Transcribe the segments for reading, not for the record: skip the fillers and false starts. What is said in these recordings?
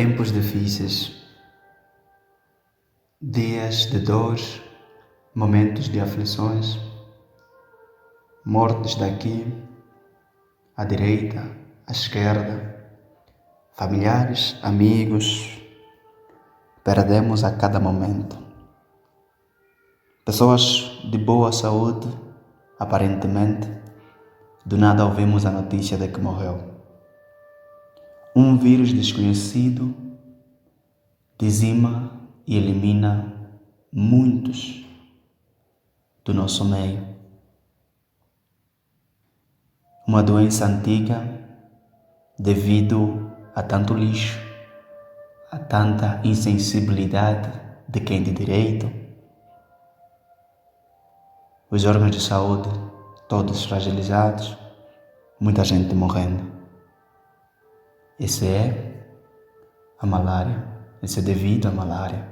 Tempos difíceis, dias de dor, momentos de aflições, mortes daqui, à direita, à esquerda, familiares, amigos, perdemos a cada momento. Pessoas de boa saúde, aparentemente, do nada ouvimos a notícia de que morreu. Um vírus desconhecido dizima e elimina muitos do nosso meio. Uma doença antiga devido a tanto lixo, a tanta insensibilidade de quem de direito. Os órgãos de saúde todos fragilizados, muita gente morrendo. Isso é a malária, isso é devido à malária,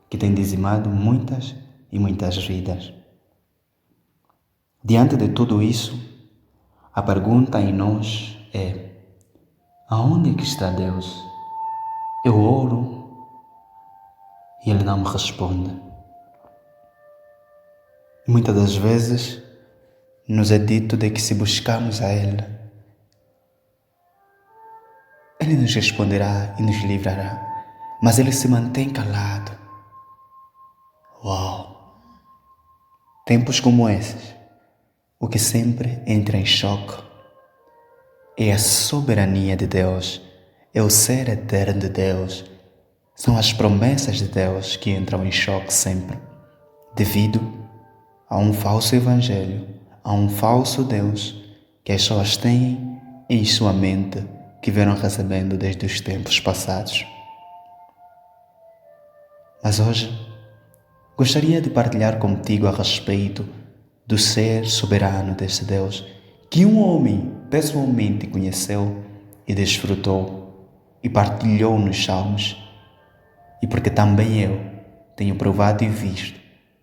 que tem dizimado muitas e muitas vidas. Diante de tudo isso, a pergunta em nós é: aonde é que está Deus? Eu oro e Ele não me responde. E muitas das vezes nos é dito de que se buscarmos a Ele nos responderá e nos livrará, mas Ele se mantém calado. Uau! Tempos como esses, o que sempre entra em choque é a soberania de Deus, é o ser eterno de Deus, são as promessas de Deus que entram em choque sempre, devido a um falso evangelho, a um falso Deus que as pessoas têm em sua mente, que vieram recebendo desde os tempos passados. Mas hoje, gostaria de partilhar contigo a respeito do ser soberano desse Deus, que um homem pessoalmente conheceu e desfrutou e partilhou nos Salmos, e porque também eu tenho provado e visto,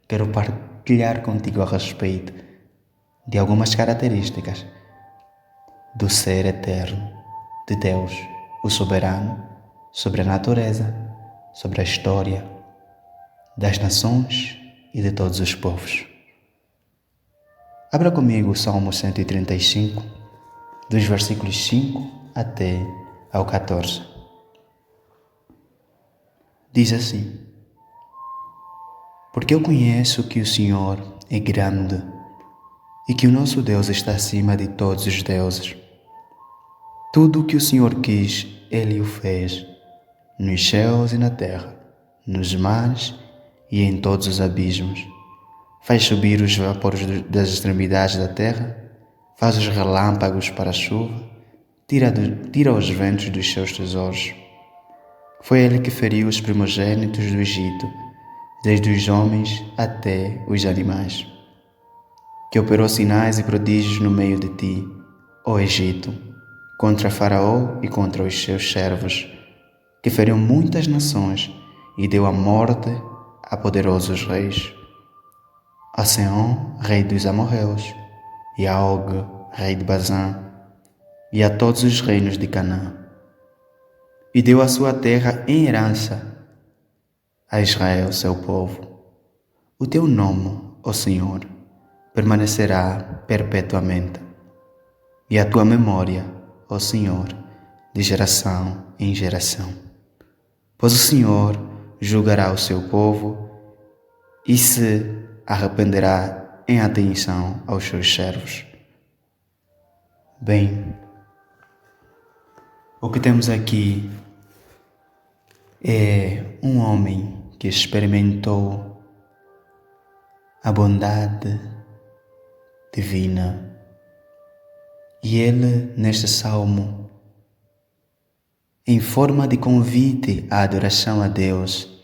quero partilhar contigo a respeito de algumas características do ser eterno de Deus, o soberano, sobre a natureza, sobre a história das nações e de todos os povos. Abra comigo o Salmo 135, dos versículos 5 até ao 14. Diz assim: porque eu conheço que o Senhor é grande e que o nosso Deus está acima de todos os deuses. Tudo o que o Senhor quis, Ele o fez, nos céus e na terra, nos mares e em todos os abismos. Faz subir os vapores das extremidades da terra, faz os relâmpagos para a chuva, tira os ventos dos seus tesouros. Foi Ele que feriu os primogênitos do Egito, desde os homens até os animais, que operou sinais e prodígios no meio de ti, ó Egito, contra Faraó e contra os seus servos, que feriu muitas nações e deu a morte a poderosos reis, a Seom, rei dos amorreus, e a Og, rei de Bazã, e a todos os reinos de Canaã, e deu a sua terra em herança a Israel, seu povo. O teu nome, ó Senhor, permanecerá perpetuamente, e a tua memória, ó Senhor, de geração em geração. Pois o Senhor julgará o seu povo e se arrependerá em atenção aos seus servos. Bem, o que temos aqui é um homem que experimentou a bondade divina. E ele, neste salmo, em forma de convite à adoração a Deus,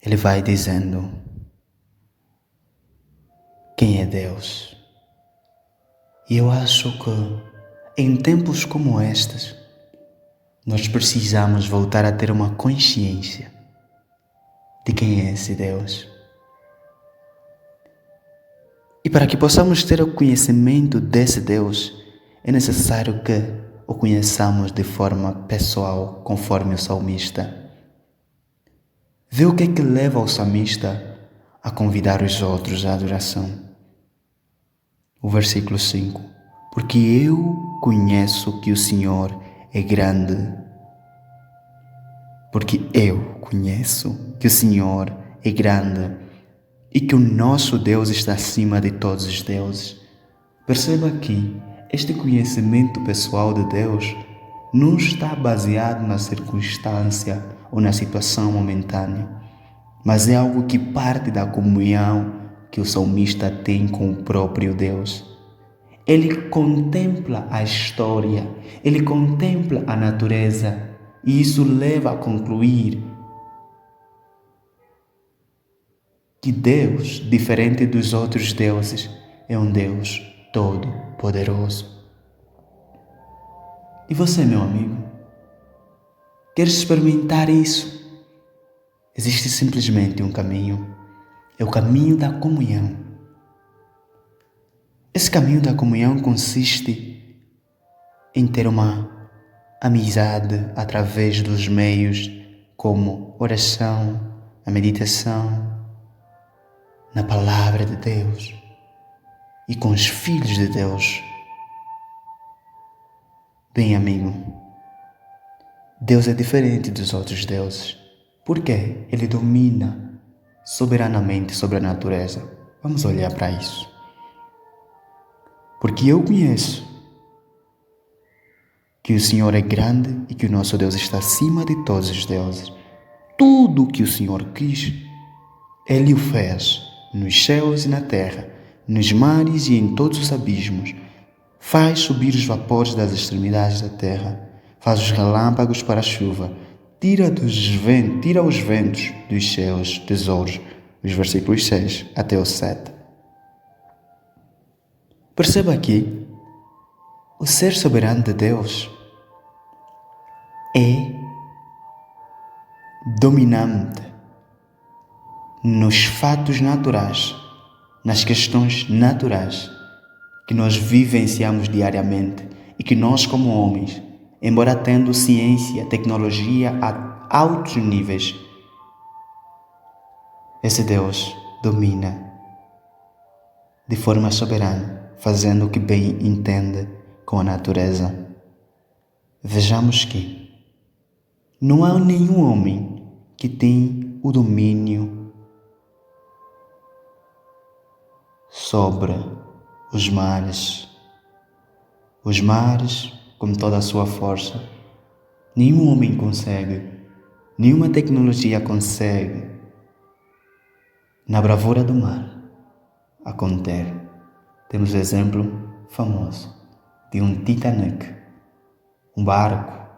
ele vai dizendo quem é Deus. E eu acho que em tempos como estes, nós precisamos voltar a ter uma consciência de quem é esse Deus. E para que possamos ter o conhecimento desse Deus, é necessário que o conheçamos de forma pessoal, conforme o salmista. Vê o que é que leva o salmista a convidar os outros à adoração. O versículo 5. Porque eu conheço que o Senhor é grande. Porque eu conheço que o Senhor é grande e que o nosso Deus está acima de todos os deuses. Perceba que este conhecimento pessoal de Deus não está baseado na circunstância ou na situação momentânea, mas é algo que parte da comunhão que o salmista tem com o próprio Deus. Ele contempla a história, ele contempla a natureza, e isso leva a concluir que Deus, diferente dos outros deuses, é um Deus todo-poderoso. E você, meu amigo, quer experimentar isso? Existe simplesmente um caminho, é o caminho da comunhão. Esse caminho da comunhão consiste em ter uma amizade através dos meios como oração, a meditação, na palavra de Deus e com os filhos de Deus. Bem, amigo, Deus é diferente dos outros deuses. Por quê? Ele domina soberanamente sobre a natureza. Vamos olhar para isso. Porque eu conheço que o Senhor é grande e que o nosso Deus está acima de todos os deuses. Tudo o que o Senhor quis, Ele o fez, nos céus e na terra, nos mares e em todos os abismos. Faz subir os vapores das extremidades da terra, faz os relâmpagos para a chuva, tira os ventos dos seus tesouros. Os versículos 6 até o 7. Perceba aqui, o ser soberano de Deus é dominante nos fatos naturais, nas questões naturais que nós vivenciamos diariamente e que nós, como homens, embora tendo ciência, tecnologia a altos níveis, esse Deus domina de forma soberana, fazendo o que bem entende com a natureza. Vejamos que não há nenhum homem que tem o domínio sobre os mares. Os mares, com toda a sua força, nenhum homem consegue, nenhuma tecnologia consegue, na bravura do mar, a conter. Temos o exemplo famoso de um Titanic, um barco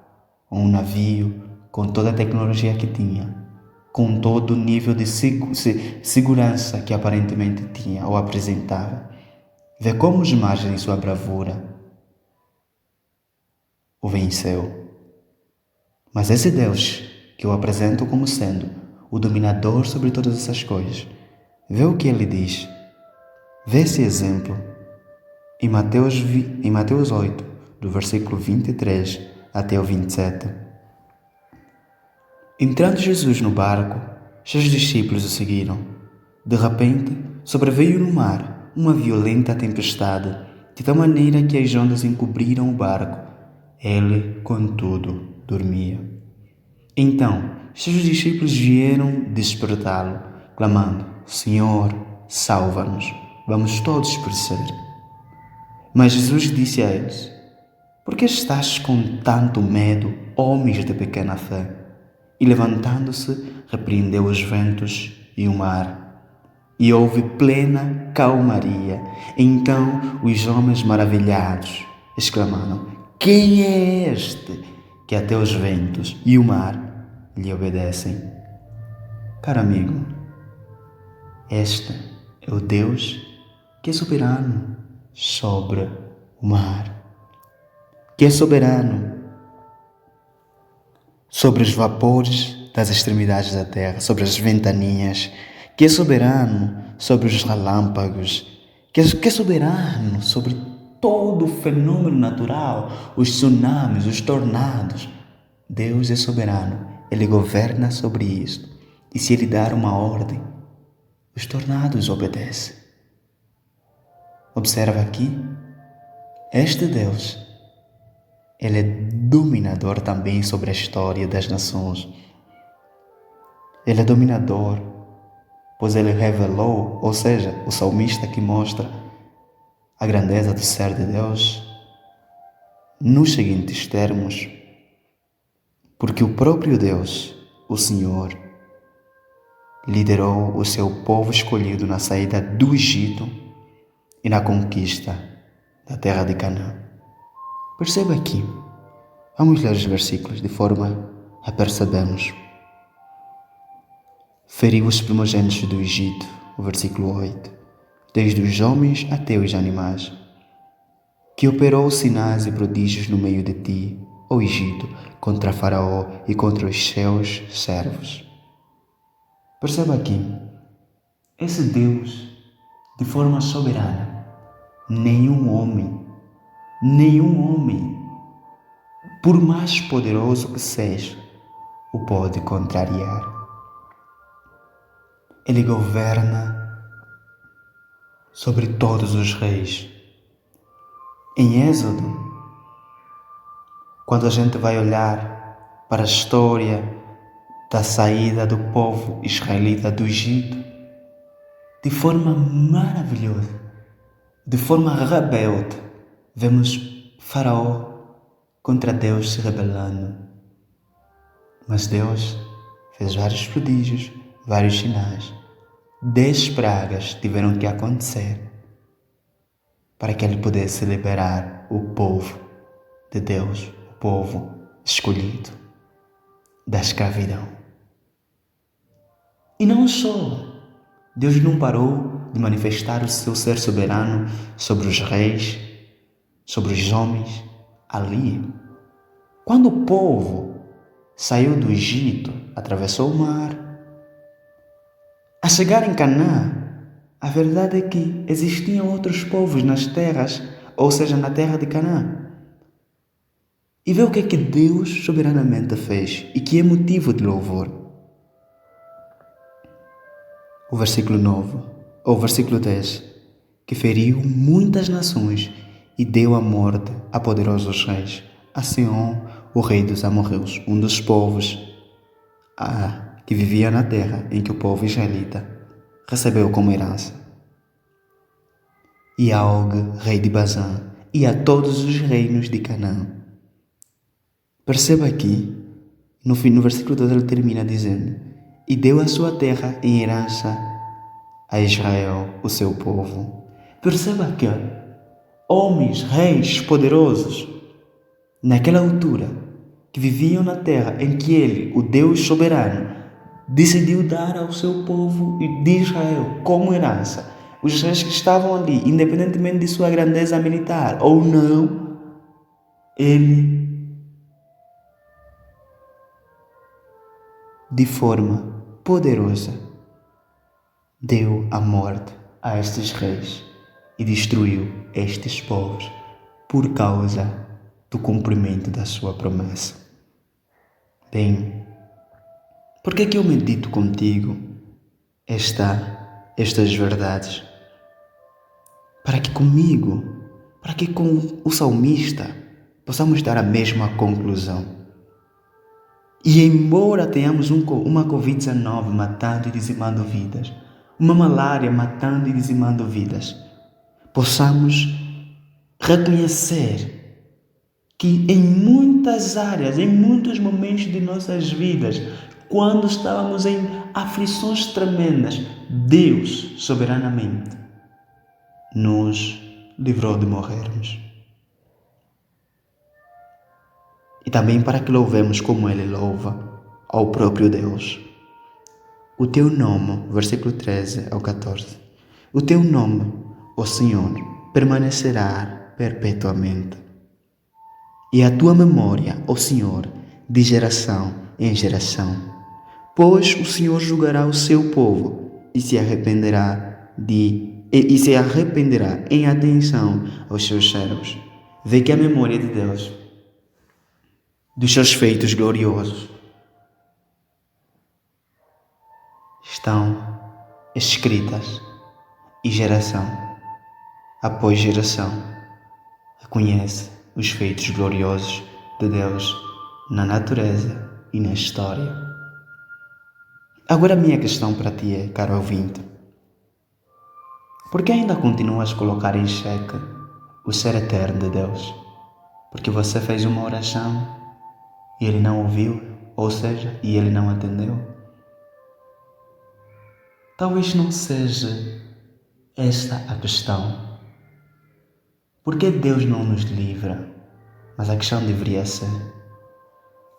ou um navio com toda a tecnologia que tinha, com todo o nível de segurança que aparentemente tinha ou apresentava. Vê como os mares em sua bravura o venceu. Mas esse Deus que eu apresento como sendo o dominador sobre todas essas coisas, vê o que ele diz. Vê esse exemplo em Mateus 8, do versículo 23 até o 27. Entrando Jesus no barco, seus discípulos o seguiram. De repente, sobreveio no mar uma violenta tempestade, de tal maneira que as ondas encobriram o barco. Ele, contudo, dormia. Então, seus discípulos vieram despertá-lo, clamando: Senhor, salva-nos, vamos todos perecer. Mas Jesus disse a eles: Por que estás com tanto medo, homens de pequena fé? E levantando-se, repreendeu os ventos e o mar. E houve plena calmaria. Então os homens maravilhados exclamaram: Quem é este que até os ventos e o mar lhe obedecem? Caro amigo, este é o Deus que é soberano sobre o mar, que é soberano sobre os vapores das extremidades da terra, sobre as ventanias, que é soberano sobre os relâmpagos, que é soberano sobre todo o fenômeno natural, os tsunamis, os tornados. Deus é soberano, Ele governa sobre isso. E se Ele dar uma ordem, os tornados obedecem. Observa aqui, este Deus, Ele é dominador também sobre a história das nações. Ele é dominador, pois Ele revelou, ou seja, o salmista que mostra a grandeza do ser de Deus, nos seguintes termos: porque o próprio Deus, o Senhor, liderou o seu povo escolhido na saída do Egito e na conquista da terra de Canaã. Perceba aqui, vamos ler os versículos de forma a percebermos. Feriu os primogênitos do Egito, o versículo 8, desde os homens até os animais, que operou sinais e prodígios no meio de ti, ó Egito, contra Faraó e contra os seus servos. Perceba aqui, esse Deus, de forma soberana, nenhum homem, por mais poderoso que seja, o pode contrariar. Ele governa sobre todos os reis. Em Êxodo, quando a gente vai olhar para a história da saída do povo israelita do Egito, de forma maravilhosa, de forma rebelde, vemos Faraó contra Deus se rebelando. Mas Deus fez vários prodígios, vários sinais. 10 pragas tiveram que acontecer para que Ele pudesse liberar o povo de Deus, o povo escolhido, da escravidão. E não só, Deus não parou de manifestar o seu ser soberano sobre os reis, sobre os homens, ali. Quando o povo saiu do Egito, atravessou o mar, a chegar em Canaã, a verdade é que existiam outros povos nas terras, ou seja, na terra de Canaã. E vê o que é que Deus soberanamente fez e que é motivo de louvor. O versículo 9, ou o versículo 10, que feriu muitas nações e deu a morte a poderosos reis, a Sihon, o rei dos amorreus, um dos povos que vivia na terra em que o povo israelita recebeu como herança, e a Og, rei de Bazã, e a todos os reinos de Canaã. Perceba aqui, no versículo 12 ele termina dizendo: e deu a sua terra em herança a Israel, o seu povo. Perceba que homens, reis poderosos, naquela altura, que viviam na terra em que Ele, o Deus soberano, decidiu dar ao seu povo de Israel como herança. Os reis que estavam ali, independentemente de sua grandeza militar ou não, Ele, de forma poderosa, deu a morte a estes reis e destruiu estes povos por causa do cumprimento da sua promessa. Bem, por que eu medito contigo estas verdades? Para que com o salmista, possamos dar a mesma conclusão. E embora tenhamos uma Covid-19 matando e dizimando vidas, uma malária matando e dizimando vidas, possamos reconhecer que em muitas áreas, em muitos momentos de nossas vidas, quando estávamos em aflições tremendas, Deus, soberanamente, nos livrou de morrermos. E também para que louvemos como Ele louva ao próprio Deus. O teu nome, versículo 13 ao 14, o teu nome, ó Senhor, permanecerá perpetuamente. E a tua memória, ó Senhor, de geração em geração. Pois o Senhor julgará o seu povo e se arrependerá e se arrependerá em atenção aos seus servos, vê que a memória de Deus, dos seus feitos gloriosos, estão escritas e geração após geração reconhece os feitos gloriosos de Deus na natureza e na história. Agora a minha questão para ti é, caro ouvinte, por que ainda continuas a colocar em xeque o ser eterno de Deus? Porque você fez uma oração e Ele não ouviu, ou seja, e Ele não atendeu? Talvez não seja esta a questão. Por que Deus não nos livra? Mas a questão deveria ser: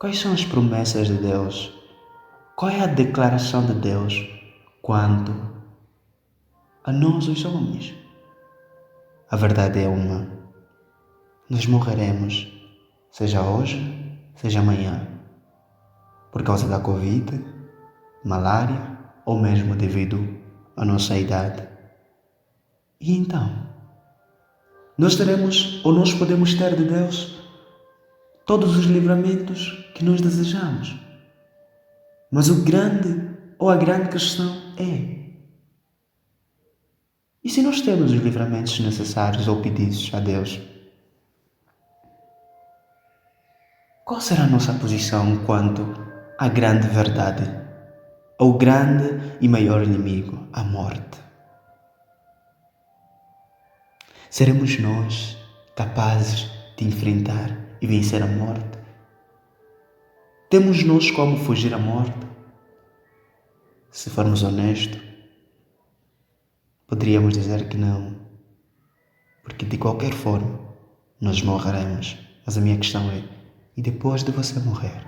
quais são as promessas de Deus? Qual é a declaração de Deus quanto a nós, os homens? A verdade é uma: nós morreremos, seja hoje, seja amanhã, por causa da Covid, malária ou mesmo devido à nossa idade. E então, nós teremos ou nós podemos ter de Deus todos os livramentos que nós desejamos. Mas a grande questão é: e se nós temos os livramentos necessários ou pedidos a Deus, qual será a nossa posição quanto à grande verdade, ao grande e maior inimigo, a morte? Seremos nós capazes de enfrentar e vencer a morte? Temos nós como fugir à morte? Se formos honestos, poderíamos dizer que não, porque de qualquer forma nós morreremos. Mas a minha questão é: e depois de você morrer,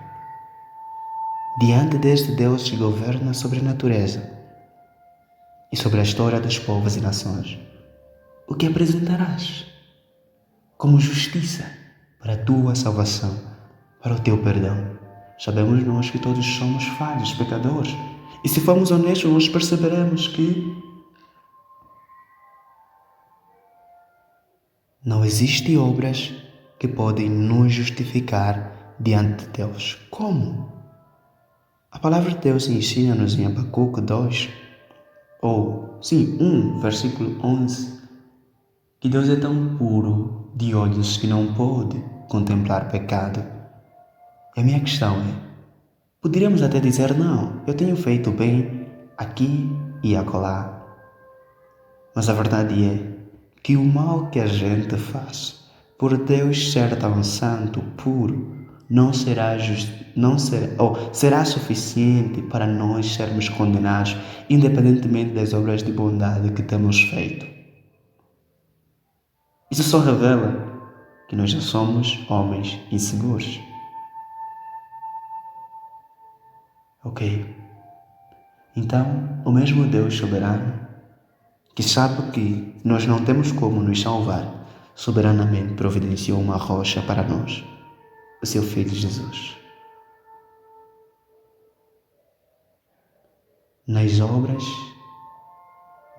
diante deste Deus que governa sobre a natureza e sobre a história dos povos e nações, o que apresentarás como justiça para a tua salvação, para o teu perdão? Sabemos nós que todos somos falhos, pecadores, e se formos honestos, nós perceberemos que não existem obras que podem nos justificar diante de Deus. Como? A palavra de Deus ensina-nos em Abacuque 2, 1, versículo 11, que Deus é tão puro de olhos que não pode contemplar pecado. E a minha questão é: poderíamos até dizer, não, eu tenho feito bem aqui e acolá. Mas a verdade é que o mal que a gente faz, por Deus ser tão santo, puro, será suficiente para nós sermos condenados, independentemente das obras de bondade que temos feito. Isso só revela que nós já somos homens inseguros. Ok? Então, o mesmo Deus soberano, que sabe que nós não temos como nos salvar, soberanamente providenciou uma rocha para nós, o seu Filho Jesus. Nas obras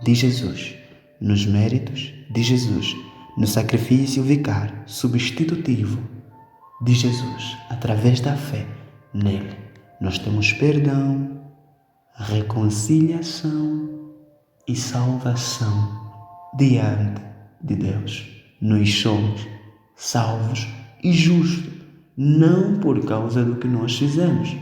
de Jesus, nos méritos de Jesus, no sacrifício vicário, substitutivo de Jesus, através da fé nele, nós temos perdão, reconciliação e salvação diante de Deus. Nós somos salvos e justos, não por causa do que nós fizemos,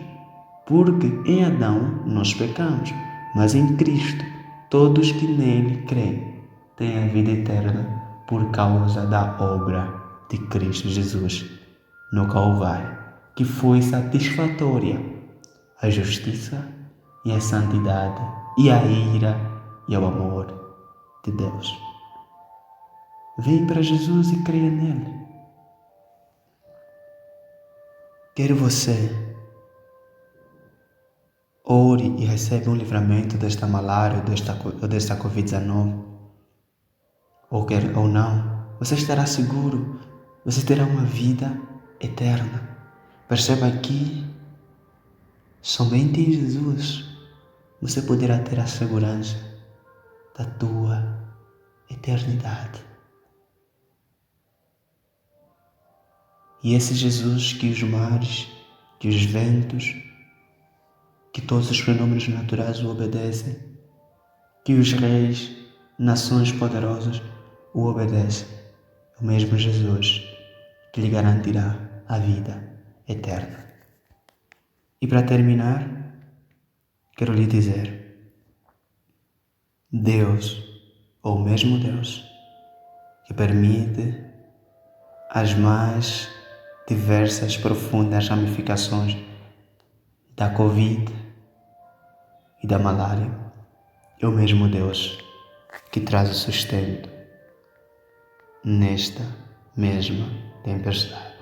porque em Adão nós pecamos, mas em Cristo todos que nele creem têm a vida eterna por causa da obra de Cristo Jesus no Calvário, que foi satisfatória a justiça e a santidade e a ira e o amor de Deus. Vem para Jesus e creia nele. Quer você ore e receba um livramento desta malária ou desta Covid-19, ou não, você estará seguro, você terá uma vida eterna. Perceba que somente em Jesus você poderá ter a segurança da tua eternidade. E esse Jesus que os mares, que os ventos, que todos os fenômenos naturais o obedecem, que os reis, nações poderosas o obedecem, é o mesmo Jesus que lhe garantirá a vida eterna. E para terminar, quero lhe dizer, Deus, ou o mesmo Deus, que permite as mais diversas, profundas ramificações da Covid e da malária, é o mesmo Deus que traz o sustento nesta mesma tempestade.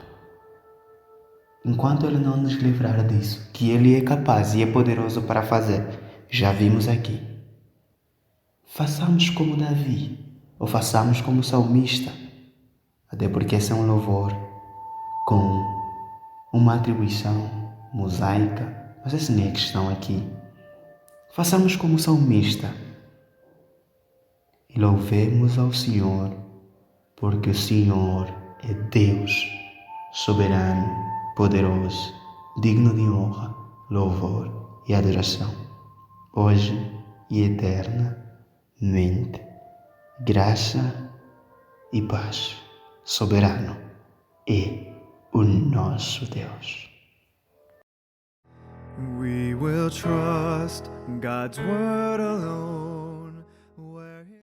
Enquanto Ele não nos livrar disso, que Ele é capaz e é poderoso para fazer, já vimos aqui, façamos como Davi, ou façamos como o salmista, até porque esse é um louvor com uma atribuição mosaica, mas essa nem é a questão aqui. Façamos como o salmista e louvemos ao Senhor, porque o Senhor é Deus soberano, poderoso, digno de honra, louvor e adoração, hoje e eternamente. Graça e paz. Soberano é o nosso Deus. We will trust God's word alone.